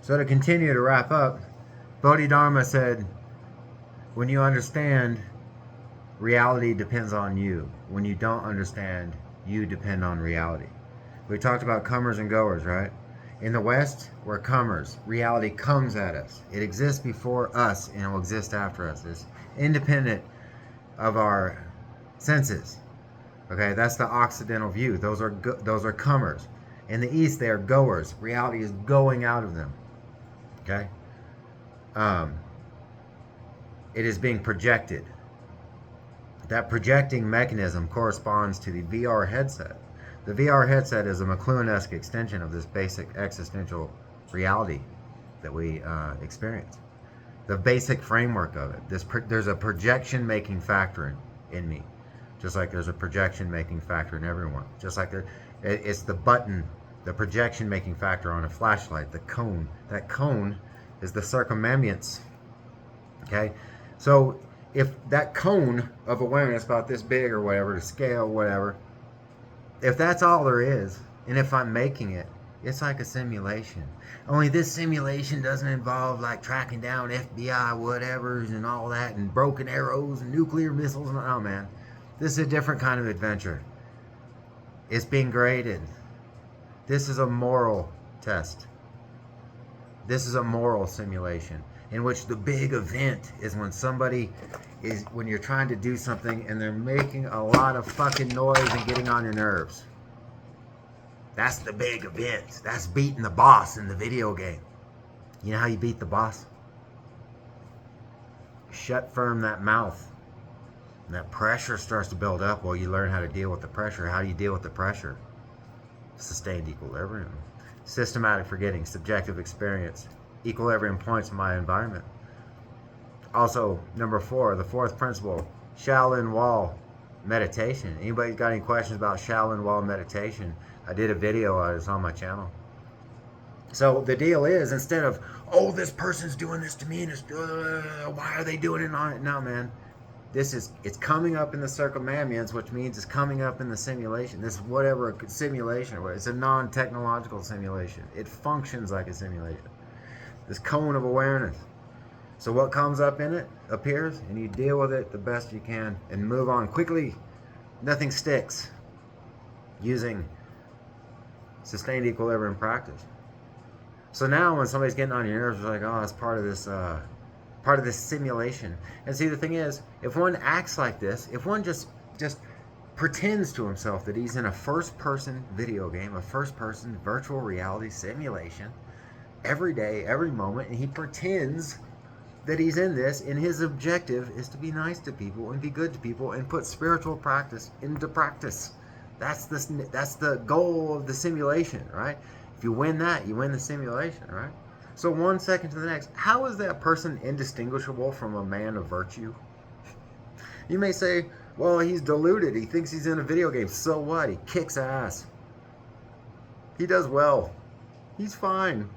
So to continue to wrap up, Bodhidharma said, when you understand, reality depends on you. When you don't understand, you depend on reality. We talked about comers and goers, right? In the West, we're comers. Reality comes at us. It exists before us and it will exist after us. It's independent of our senses. Okay, that's the Occidental view. Those are comers. In the East, they are goers. Reality is going out of them. Okay, it is being projected. That projecting mechanism corresponds to the VR headset. The VR headset is a McLuhan-esque extension of this basic existential reality that we experience. The basic framework of it. There's a projection-making factor in me, just like there's a projection-making factor in everyone. Just like it's the button, the projection-making factor on a flashlight, the cone. That cone is the circumambulance. Okay, so if that cone of awareness about this big or whatever, the scale, whatever, if that's all there is, and if I'm making it, it's like a simulation. Only this simulation doesn't involve like tracking down FBI whatevers and all that and broken arrows and nuclear missiles. No, man. This is a different kind of adventure. It's being graded. This is a moral test. This is a moral simulation in which the big event is when you're trying to do something and they're making a lot of fucking noise and getting on your nerves. That's the big event. That's beating the boss in the video game. You know how you beat the boss? Shut firm that mouth. And that pressure starts to build up. Well, you learn how to deal with the pressure. How do you deal with the pressure? Sustained equilibrium. Systematic forgetting. Subjective experience. Equilibrium points in my environment. Also, number 4, the 4th principle, Shaolin Wall meditation. Anybody got any questions about Shaolin Wall meditation? I did a video on it. It's on my channel. So the deal is, instead of, oh, this person's doing this to me, and why are they doing it on it? No, man. It's coming up in the circumambulance, which means it's coming up in the simulation. This whatever simulation, it's a non-technological simulation. It functions like a simulation. This cone of awareness. So what comes up in it appears, and you deal with it the best you can and move on quickly. Nothing sticks. Using sustained equilibrium practice. So now when somebody's getting on your nerves, it's like, oh, it's part of this simulation. And see, the thing is, if one acts like this, if one just pretends to himself that he's in a first-person video game, a first-person virtual reality simulation, every day, every moment, and he pretends that he's in this, and his objective is to be nice to people and be good to people and put spiritual practice into practice. That's the goal of the simulation, right? If you win that, you win the simulation, right? So 1 second to the next, how is that person indistinguishable from a man of virtue? You may say, well, he's deluded. He thinks he's in a video game. So what? He kicks ass. He does well. He's fine.